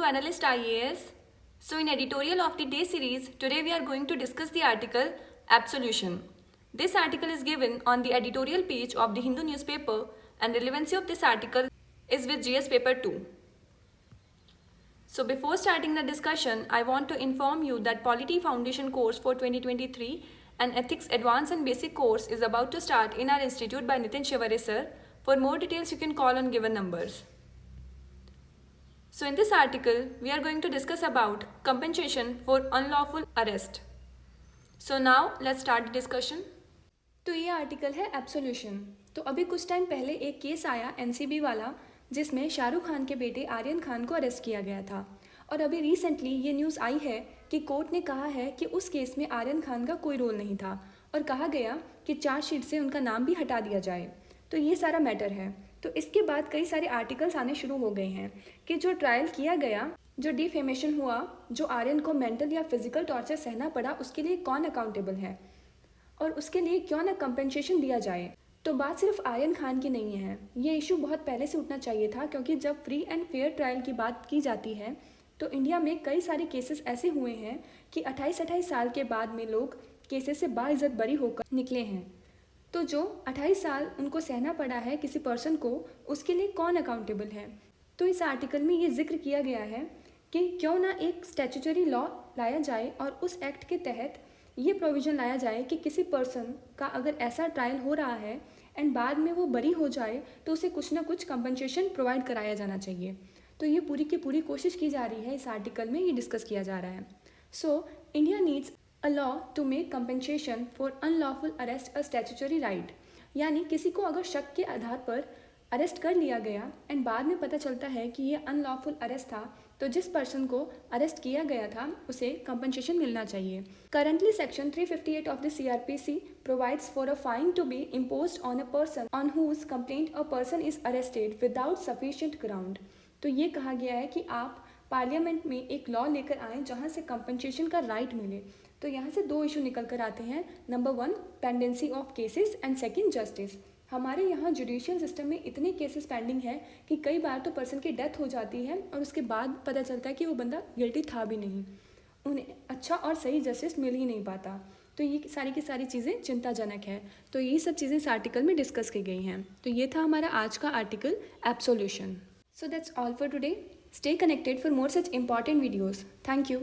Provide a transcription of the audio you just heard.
Analyst IAS. So in editorial of the day series, today we are going to discuss the article Absolution. This article is given on the editorial page of the Hindu newspaper and relevancy of this article is with GS paper 2. So before starting the discussion, I want to inform you that Polity Foundation course for 2023 and Ethics Advanced and Basic course is about to start in our institute by Nitin Shivare sir. For more details, you can call on given numbers. So in this article, we are going to discuss about compensation for unlawful arrest. So now let's start the discussion. तो ये article है absolution. तो अभी कुछ time पहले एक case आया NCB वाला जिसमें शाहरुख खान के बेटे आर्यन खान को अरेस्ट किया गया था। और अभी रिसेंटली ये न्यूज़ आई है कि कोर्ट ने कहा है कि उस केस में आर्यन खान का कोई रोल नहीं था और कहा गया कि चार्जशीट से उनका नाम भी हटा दिया जाए। तो ये सारा मैटर है। तो इसके बाद कई सारे आर्टिकल्स आने शुरू हो गए हैं कि जो ट्रायल किया गया, जो डिफेमेशन हुआ, जो आर्यन को मेंटल या फिजिकल टॉर्चर सहना पड़ा, उसके लिए कौन अकाउंटेबल है और उसके लिए क्यों ना कंपेंसेशन दिया जाए। तो बात सिर्फ आर्यन खान की नहीं है, ये इशू बहुत पहले से उठना चाहिए था क्योंकि जब फ्री एंड फेयर ट्रायल की बात की जाती है तो इंडिया में कई सारे केसेस ऐसे हुए हैं कि 28 साल के बाद में लोग केसेस से बाइज्जत बरी होकर निकले हैं। तो जो 28 साल उनको सहना पड़ा है किसी पर्सन को, उसके लिए कौन अकाउंटेबल है। तो इस आर्टिकल में ये जिक्र किया गया है कि क्यों ना एक स्टैट्यूटरी लॉ लाया जाए और उस एक्ट के तहत ये प्रोविज़न लाया जाए कि किसी पर्सन का अगर ऐसा ट्रायल हो रहा है एंड बाद में वो बरी हो जाए तो उसे कुछ ना कुछ कंपनसेशन प्रोवाइड कराया जाना चाहिए। तो ये पूरी की पूरी कोशिश की जा रही है, इस आर्टिकल में ये डिस्कस किया जा रहा है। So India needs a law to make compensation for unlawful arrest a statutory right. यानी किसी को अगर शक के आधार पर अरेस्ट कर लिया गया एंड बाद में पता चलता है कि ये अनलॉफुल अरेस्ट था, तो जिस पर्सन को अरेस्ट किया गया था उसे कंपनसेशन मिलना चाहिए। Currently section 358 of the CRPC provides for a fine to be imposed on a person on whose complaint a person is arrested without sufficient ground। तो ये कहा गया है कि आप पार्लियामेंट में एक लॉ लेकर आएँ जहाँ से कंपनसेशन का राइट मिले। तो यहाँ से दो इशू निकल कर आते हैं, number 1 pendency of cases and second justice. हमारे यहाँ जुडिशियल सिस्टम में इतने केसेस पेंडिंग हैं कि कई बार तो पर्सन की डेथ हो जाती है और उसके बाद पता चलता है कि वो बंदा गिल्टी था भी नहीं, उन्हें अच्छा और सही जस्टिस मिल ही नहीं पाता। तो ये सारी की सारी चीज़ें चिंताजनक है। तो ये सब चीज़ें इस आर्टिकल में डिस्कस की गई हैं। तो ये था हमारा आज का article absolution. So that's all for today. Stay connected for more such important videos. Thank you.